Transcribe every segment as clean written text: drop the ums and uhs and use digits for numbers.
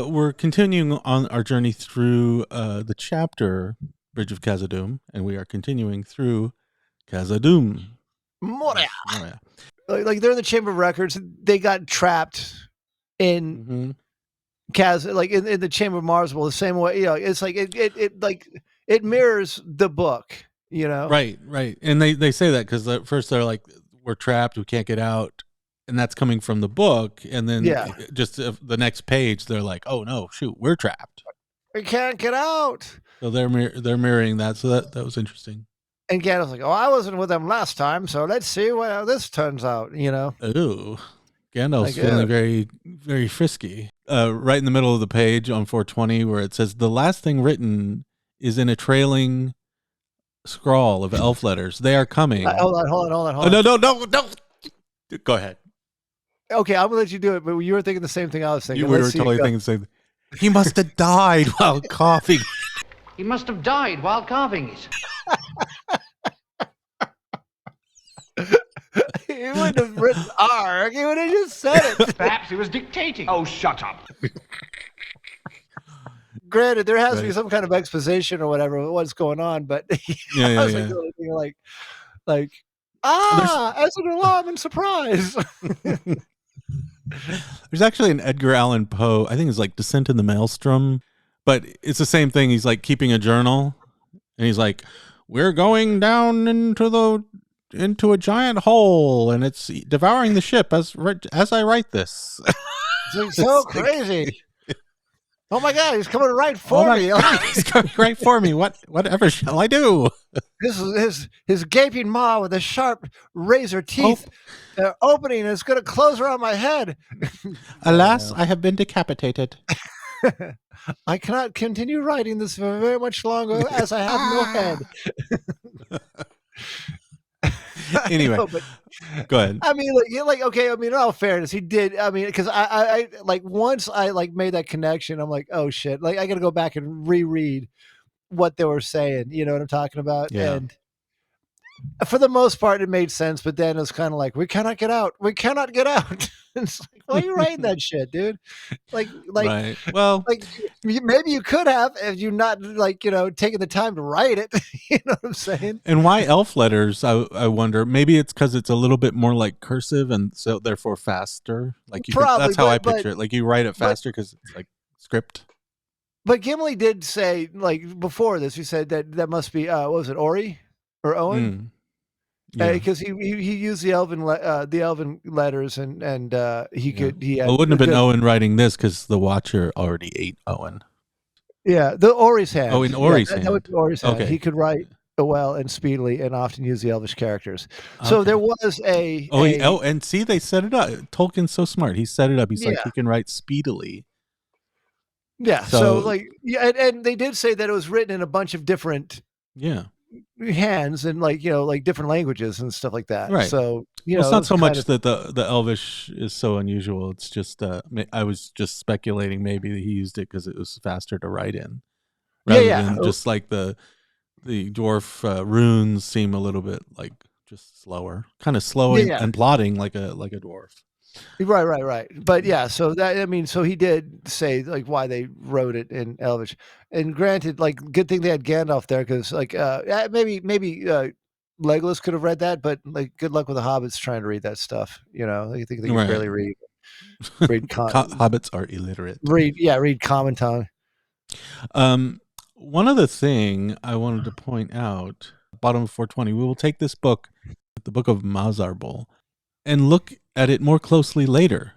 We're continuing on our journey through the chapter Bridge of Khazad-dûm, and we are continuing through Khazad-dûm. Moria. Moria. Like they're in the Chamber of Records. They got trapped in like in the Chamber of Marswell the same way. You know, it's like it mirrors the book. You know, right. And they say that because at first they're like, we're trapped, we can't get out. And that's coming from the book. And then just the next page, they're like, oh, no, shoot, we're trapped. We can't get out. So they're mirroring that. So that was interesting. And Gandalf's like, oh, I wasn't with them last time, so let's see how this turns out, you know? Ooh, Gandalf's feeling very, very frisky. Right in the middle of the page on 420 where it says, the last thing written is in a trailing scrawl of elf letters. They are coming. Hold on. No. Go ahead. Okay, I'm going to let you do it, but you were thinking the same thing I was thinking. We were totally thinking the same thing. He must have died while coughing. He must have died while carving it. He wouldn't have written arg. He would have just said it. Perhaps he was dictating. Oh, shut up. Granted, there has to be some kind of exposition or whatever of what's going on, but I was like, as an alarm and surprise. There's actually an Edgar Allan Poe, I think it's like Descent in the Maelstrom, but it's the same thing. He's like keeping a journal, and he's like, we're going down into a giant hole, and it's devouring the ship as I write this. It's so crazy. Oh my God, he's coming right for me. He's coming right for me. Whatever shall I do? This is his gaping maw with the sharp razor teeth opening, and it's going to close around my head. Alas, I have been decapitated. I cannot continue writing this for very much longer as I have no head. Anyway, go ahead. I mean, okay. I mean, in all fairness, he did. I mean, because I like once I like made that connection, I'm like, oh shit! Like I got to go back and reread what they were saying. You know what I'm talking about? Yeah. And for the most part, it made sense. But then it was kind of like, we cannot get out. We cannot get out. It's like, why are you writing that shit, dude? Right. Well, like maybe you could have if you not taking the time to write it. You know what I'm saying? And why elf letters? I wonder. Maybe it's because it's a little bit more like cursive, and so therefore faster. Like that's how I picture it. Like you write it faster because it's like script. But Gimli did say, like before this, he said that must be what was it, Ori or Owen? Because he used the elven letters and he could it wouldn't have been Owen writing this because the Watcher already ate Owen. Yeah, the Ori's hand. Oh, in Ori's hand. That would be Ori's hand. Okay. He could write well and speedily and often use the elvish characters. So there was and see, they set it up. Tolkien's so smart. He set it up. He's like, he can write speedily. Yeah. So and they did say that it was written in a bunch of different hands and like different languages and stuff like that. Right. So it's not so much that the Elvish is so unusual. It's just I was just speculating maybe that he used it because it was faster to write in, rather than just like the dwarf runes seem a little bit like just slower, kind of slow and plodding like a dwarf. Right. But so he did say like why they wrote it in Elvish, and granted, like good thing they had Gandalf there because like maybe Legolas could have read that, but like good luck with the hobbits trying to read that stuff. You know, I think they can barely read. Hobbits are illiterate. Read common tongue. One other thing I wanted to point out, bottom of 420, we will take this book, the Book of Mazarbul, and look at it more closely later.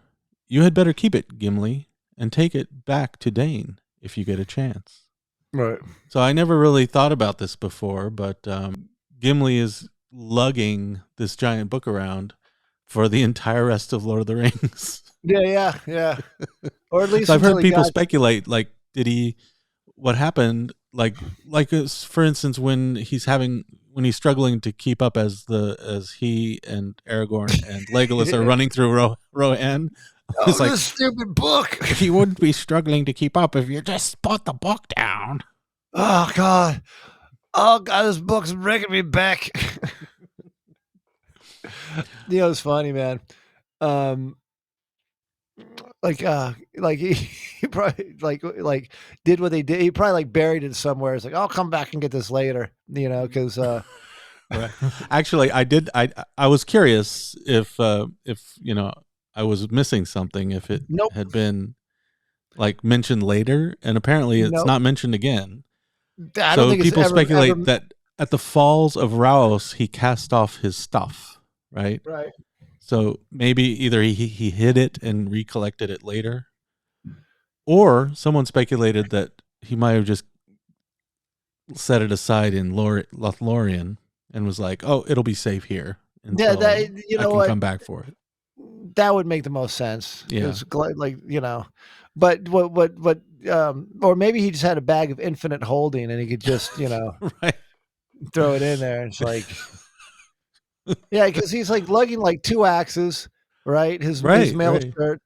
You had better keep it, Gimli, and take it back to Dane if you get a chance. Right. So I never really thought about this before, but Gimli is lugging this giant book around for the entire rest of Lord of the Rings. Yeah. Or at least so I've heard people speculate, like, what happened? Like for instance, when he's struggling to keep up as he and Aragorn and Legolas are running through Rohan. It's like, this stupid book. He wouldn't be struggling to keep up if you just put the book down. Oh God, this book's breaking me back. It's funny, man. like he probably like did what they did. He probably like buried it somewhere. It's like, I'll come back and get this later, because Right. Actually, I was curious if I was missing something, if it nope, had been like mentioned later, and apparently it's nope. not mentioned again. I don't So think it's people ever. speculate that at the falls of Raos he cast off his stuff, right? Right. So maybe either he hid it and recollected it later, or someone speculated that he might have just set it aside in Lothlorien and was like, "Oh, it'll be safe here Yeah, until that I can come back for it." that would make the most sense. Yeah. But or maybe he just had a bag of infinite holding and he could just Right. throw it in there. It's like, yeah, because he's like lugging like 2 axes, right? His mail Right. shirt,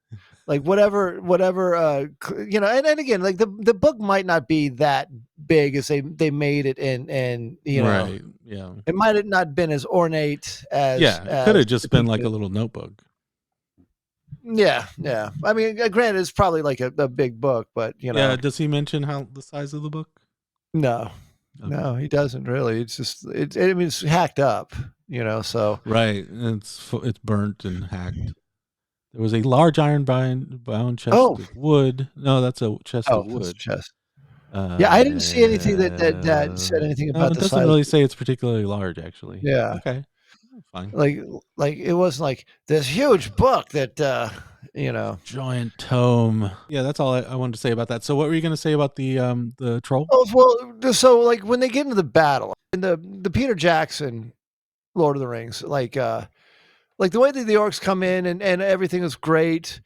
like whatever. And again, like the book might not be that big as they made it, and Right. Yeah. it might have not been as ornate as It could have just been like a depicted. little notebook. Yeah. I mean, granted, it's probably like a big book, but Yeah. Does he mention how the size of the book? no, Okay. no, he doesn't really. It's just I mean, it's hacked up, so Right. It's burnt and hacked. There was a large iron-bound chest of wood. No, that's a chest of that's wood. chest. Yeah, I didn't see anything that said anything No, about it the doesn't size. really say it's particularly large, actually. Yeah, Okay, fine. like it wasn't like this huge book that Giant tome. Yeah, that's all I wanted to say about that. So, what were you going to say about the troll? Oh well, so like when they get into the battle in the Peter Jackson Lord of the Rings, like the way that the orcs come in and everything is great.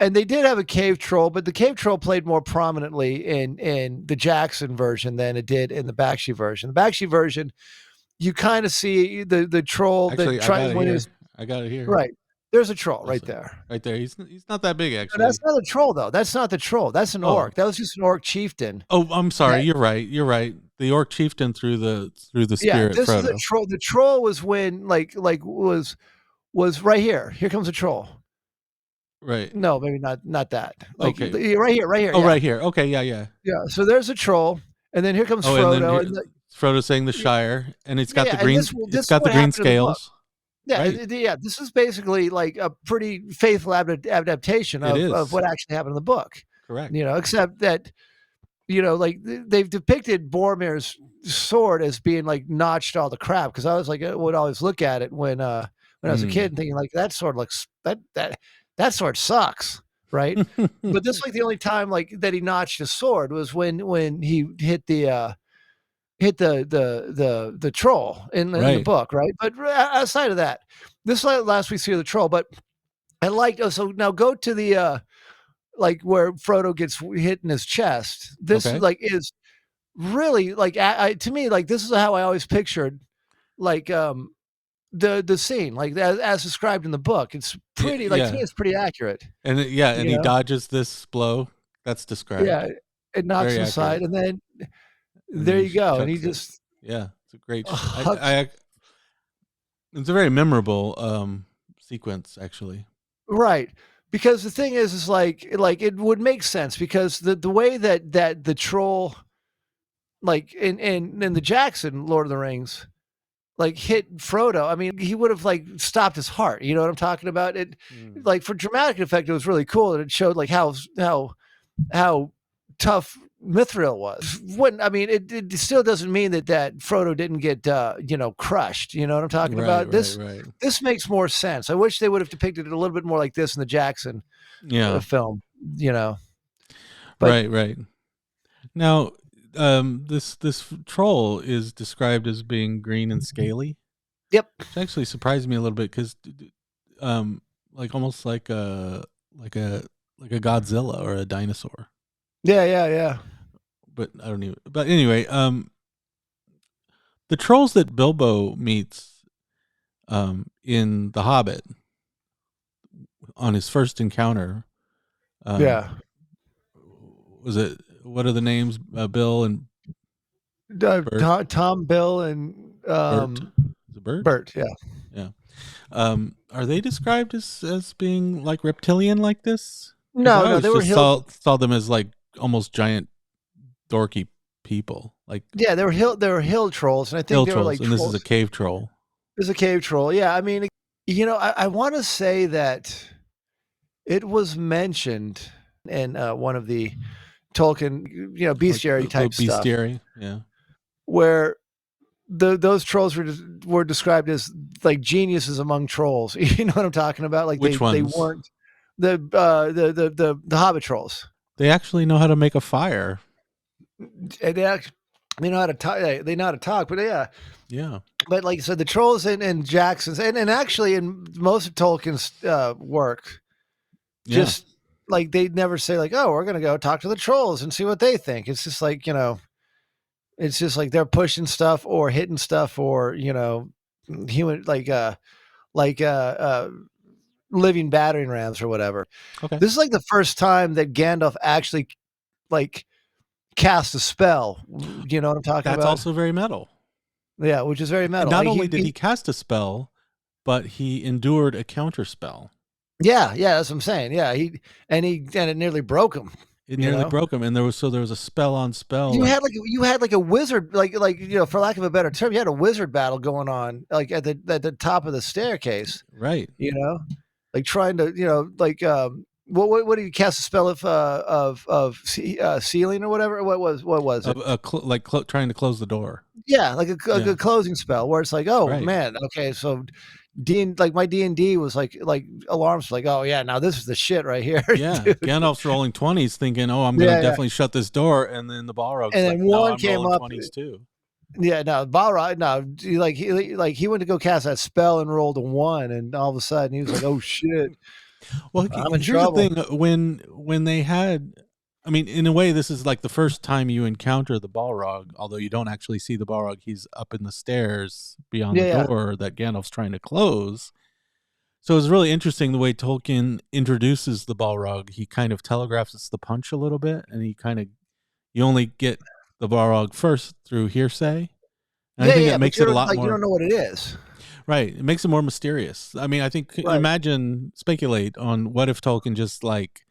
And they did have a cave troll, but the cave troll played more prominently in the Jackson version than it did in the Bakshi version. The Bakshi version, you kind of see the troll Actually, that tries when he's I got it here. right. There's a troll right there. Right there. He's not that big, No, actually. that's not a troll though. That's not the troll. That's an orc. That was just an orc chieftain. Oh, I'm sorry. You're right. The orc chieftain through the spirit. This Frodo. is a troll. The troll was when was right here. Here comes a troll. Right. No, maybe not that. Like okay. Right here. Oh, yeah. right here. Okay. Yeah. Yeah. So there's a troll, and then here comes Frodo. And then Frodo's saying the Shire, and it's got the green. It's got the what green happened in the book. scales. Yeah, Right. this is basically like a pretty faithful adaptation of what actually happened in the book. Correct. Except that like they've depicted Boromir's sword as being like notched all the crap. Because I was like, I would always look at it when I was a kid and thinking like that sword looks that sword sucks, right? But this is like the only time like that he notched his sword was when he hit the troll in the book, right? But outside of that, this is like last we see of the troll. But I like so now go to the like where Frodo gets hit in his chest. This is really like to me like this is how I always pictured like the scene like as described in the book. It's pretty to me it's pretty accurate. And he dodges this blow that's described. Yeah, it knocks him aside, and then there you go. And he just it's a great it's a very memorable sequence, actually. Right. Because the thing is like it would make sense because the way that the troll like in the Jackson Lord of the Rings like hit Frodo, I mean, he would have like stopped his heart. You know what I'm talking about? It like for dramatic effect, it was really cool, and it showed like how tough Mithril was. I mean, it still doesn't mean that Frodo didn't get crushed. You know what I'm talking about? This makes more sense. I wish they would have depicted it a little bit more like this in the Jackson film. But, right. Now, this troll is described as being green and scaly. Yep. Which actually surprised me a little bit because, like almost like a Godzilla or a dinosaur. Yeah. But I don't even. But anyway, the trolls that Bilbo meets, in The Hobbit, on his first encounter, was it? What are the names? Bill and Tom, Bill, and Bert. Is it Bert? Bert, yeah. Are they described as being like reptilian like this? No, I no, always they were just saw them as like almost giant dorky people. Like they were hill trolls, and I think hill they were trolls, like and this is trolls. a cave troll. It was a cave troll. Yeah, I mean, I want to say that it was mentioned in one of the Tolkien, Like bestiary the type stuff, bestiary, yeah. where those trolls were described as like geniuses among trolls. You know what I'm talking about? Like Which they ones? weren't the Hobbit trolls. They actually know how to make a fire. And they know how to talk. They know how to talk, but yeah. Yeah. But like I said, the trolls in Jackson's and actually in most of Tolkien's work, just like they never say like, oh, we're gonna go talk to the trolls and see what they think. It's just like, it's just like they're pushing stuff or hitting stuff or human living battering rams or whatever. Okay. This is like the first time that Gandalf actually like cast a spell. You know what I'm talking about? That's also very metal. Yeah, which is very metal. And not only did he cast a spell, but he endured a counter spell. Yeah, that's what I'm saying. Yeah, and it nearly broke him. It nearly broke him, and there was a spell on spell. You had like a wizard, like for lack of a better term, you had a wizard battle going on, like at the top of the staircase, right? Like trying to what did you cast a spell of sealing or whatever? What was it? Trying to close the door. Yeah, like a closing spell where it's like, oh man, okay, so my D&D was like alarms like, oh yeah, now this is the shit right here. Yeah, Gandalf's rolling 20s, thinking, oh, I'm gonna definitely shut this door, and then the Balrog's and then one came up 20s too. Yeah, no, Balrog, no, he went to go cast that spell and rolled a 1, and all of a sudden he was like, oh shit. Well, here's the thing: when they had, I mean, in a way, this is like the first time you encounter the Balrog, although you don't actually see the Balrog. He's up in the stairs beyond the door that Gandalf's trying to close. So it's really interesting the way Tolkien introduces the Balrog. He kind of telegraphs it's the punch a little bit, and you only get the Balrog first through hearsay. And I think that makes it a lot more. You don't know what it is. Right. It makes it more mysterious. I mean, I think speculate on what if Tolkien just like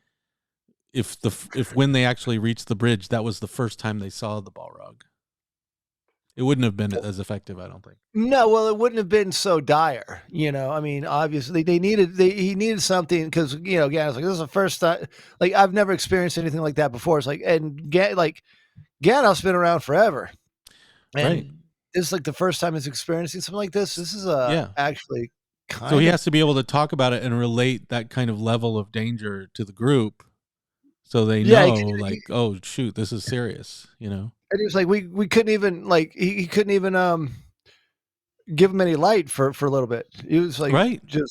if when they actually reached the bridge, that was the first time they saw the Balrog. It wouldn't have been as effective, I don't think. No, well, it wouldn't have been so dire. I mean, obviously he needed something because again, it's like this is the first time. Like I've never experienced anything like that before. It's like Gandalf's been around forever, and this is like the first time he's experiencing something like this. This is actually so he has to be able to talk about it and relate that kind of level of danger to the group, so they know oh shoot, this is serious, And he was like, we couldn't even he couldn't even give him any light for a little bit. He was like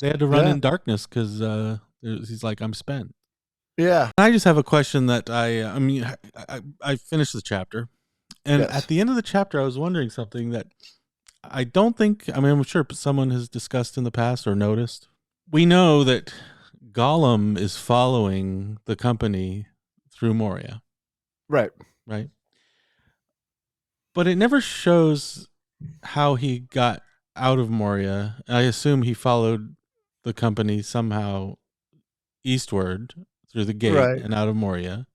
they had to run in darkness because he's like, I'm spent. Yeah. I just have a question that I finished the chapter. And at the end of the chapter, I was wondering something that I don't think, I'm sure someone has discussed in the past or noticed. We know that Gollum is following the company through Moria. Right. Right. But it never shows how he got out of Moria. I assume he followed the company somehow eastward through the gate and out of Moria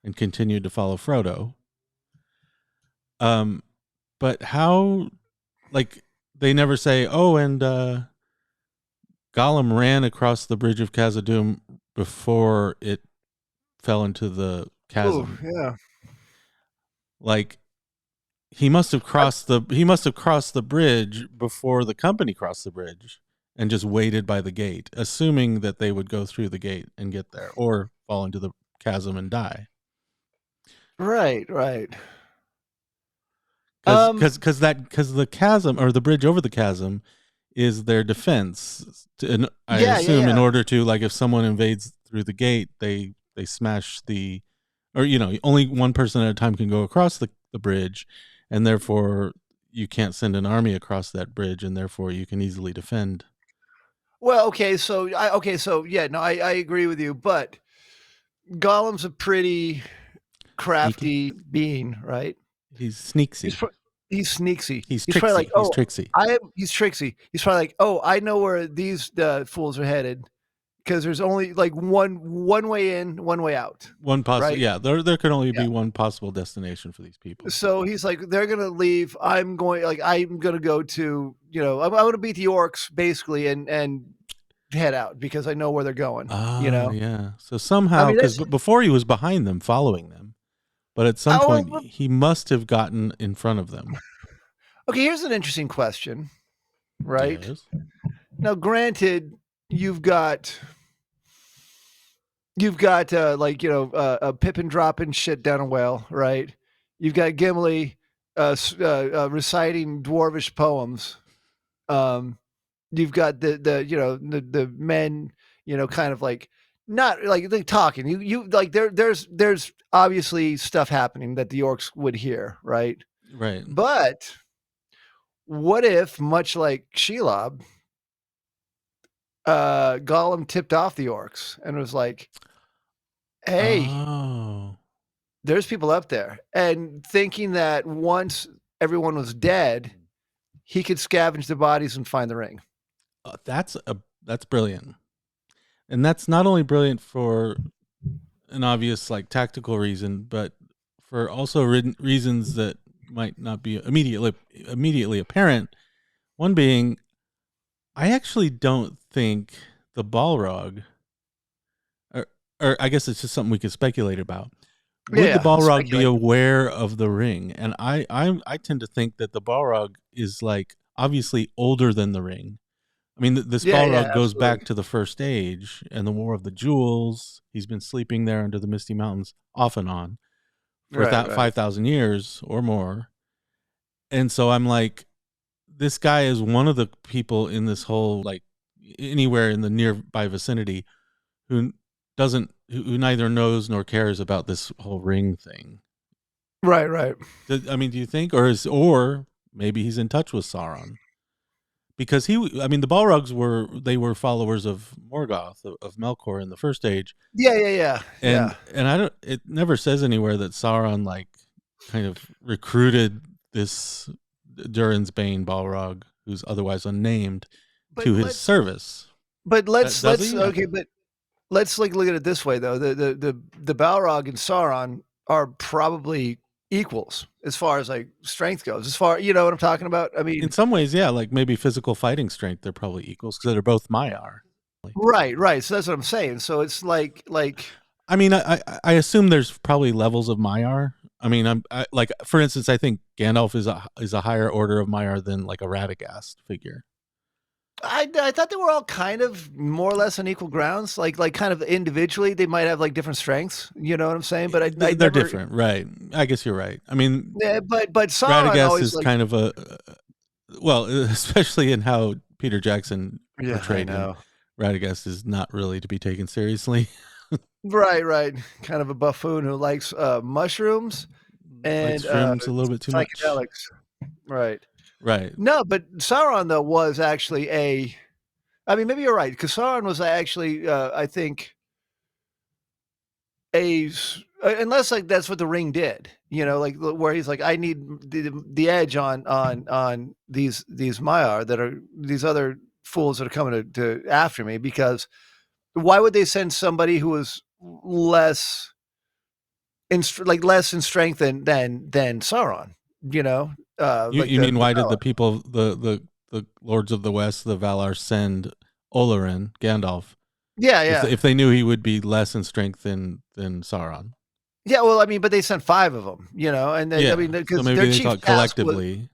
and continued to follow Frodo. But how, they never say, oh, and Gollum ran across the bridge of Khazad-dûm before it fell into the chasm. Ooh, yeah. He must have crossed the bridge before the company crossed the bridge and just waited by the gate, assuming that they would go through the gate and get there or fall into the chasm and die. Right. Because the chasm or the bridge over the chasm is their defense. I assume in order to, if someone invades through the gate, they smash only one person at a time can go across the bridge, and therefore you can't send an army across that bridge, and therefore you can easily defend. Well, I agree with you, but Gollum's a pretty crafty being, right? He's sneaky. He's sneaksy. He's He's probably tricksy. like, He's oh, tricksy. he's tricksy. He's probably like, oh, I know where these fools are headed because there's only like one way in, one way out. One possible, right? yeah. There could only be one possible destination for these people. So he's like, they're gonna leave. I'm gonna go to, I'm gonna beat the orcs basically and head out because I know where they're going. Yeah. So somehow, because before he was behind them, following them, but at some point he must have gotten in front of them. Okay, here's an interesting question, right? Yes. Now, granted, you've got Pippin dropping shit down a well, right? You've got Gimli reciting dwarvish poems. You've got the men, kind of like not like they talking. You like there's obviously stuff happening that the orcs would hear, right? Right. But what if, much like Shelob, Gollum tipped off the orcs and was like, hey, there's people up there, and thinking that once everyone was dead, he could scavenge the bodies and find the ring. That's brilliant. And that's not only brilliant for an obvious like tactical reason, but for also reasons that might not be immediately apparent. One being, I actually don't think the balrog, or I guess it's just something we could speculate about. Would the balrog be aware of the ring? And I tend to think that the balrog is like obviously older than the ring. I mean, this balrog goes back to the First Age and the War of the Jewels. He's been sleeping there under the Misty Mountains off and on for 5,000 years or more. And so I'm like, this guy is one of the people in this whole, like, anywhere in the nearby vicinity who neither knows nor cares about this whole ring thing. Right. I mean, do you think, or maybe he's in touch with Sauron? Because the Balrogs were followers of Morgoth, of Melkor in the First Age. Yeah. And it never says anywhere that Sauron like kind of recruited this Durin's Bane Balrog, who's otherwise unnamed, to his service. But let's look at it this way though. The Balrog and Sauron are probably equals as far as like strength goes, as far, you know what I'm talking about? I mean, in some ways, yeah, like maybe physical fighting strength, they're probably equals because they're both Maiar. Right. So that's what I'm saying. So it's like I mean, I assume there's probably levels of Maiar. I mean, like, for instance, I think Gandalf is a higher order of Maiar than like a Radagast figure. I thought they were all kind of more or less on equal grounds. Like kind of individually, they might have like different strengths. You know what I'm saying? But they're different, right? I guess you're right. I mean, yeah, but Sauron Radagast is kind of especially in how Peter Jackson portrayed him. Radagast is not really to be taken seriously. Right. Kind of a buffoon who likes mushrooms and shrooms a little bit too much. Psychedelics. Right. No, but Sauron though was actually I mean, maybe you're right, because Sauron was actually, I think, unless like that's what the ring did, like where he's like, I need the edge on these Maiar that are these other fools that are coming to after me, because why would they send somebody who was less in strength than Sauron? You mean why did the people, the Lords of the West, the Valar, send Olorin, Gandalf? Yeah. If they knew he would be less in strength than Sauron. Yeah, well, I mean, but they sent 5 of them, and then, I mean, because so maybe they thought collectively.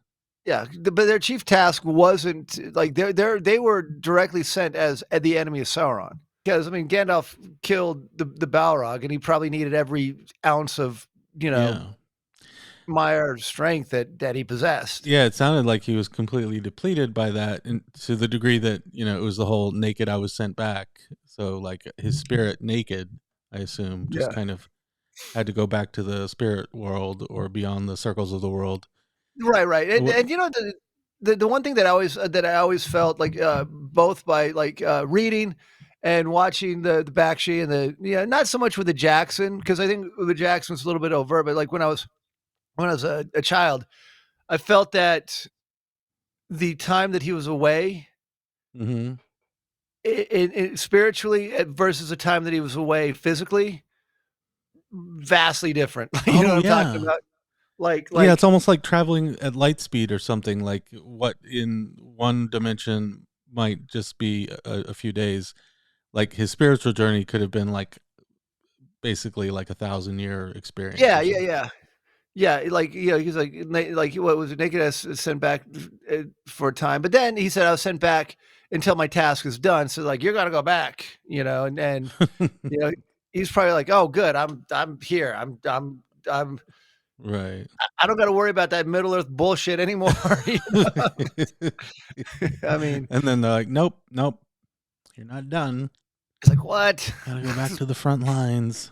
But their chief task wasn't like they were directly sent as the enemy of Sauron. Because I mean, Gandalf killed the Balrog, and he probably needed every ounce of Maiar strength that he possessed. Yeah, it sounded like he was completely depleted by that, and to the degree that it was the whole naked I was sent back. So like his spirit naked, I assume, just kind of had to go back to the spirit world or beyond the circles of the world. Right. And the one thing that I always felt like both by like reading and watching the Bakshi and the not so much with the Jackson, because I think the Jackson's a little bit overt, but like when I was a child, I felt that the time that he was away, Mm-hmm. Spiritually versus the time that he was away physically, vastly different. You know Oh what I'm talking yeah. about? Yeah, it's almost like traveling at light speed or something. Like what in one dimension might just be a few days. Like his spiritual journey could have been like basically like 1,000-year experience yeah, or yeah, something. yeah. Yeah, like, he's like, what was it? Naked Ass sent back for a time, but then he said, "I was sent back until my task is done." So, like, you're gonna go back, and he's probably like, "Oh, good, I'm here. I'm Right. I don't got to worry about that Middle Earth bullshit anymore." I mean, And then they're like, nope, nope, you're not done. it's like, what? Gotta go back to the front lines.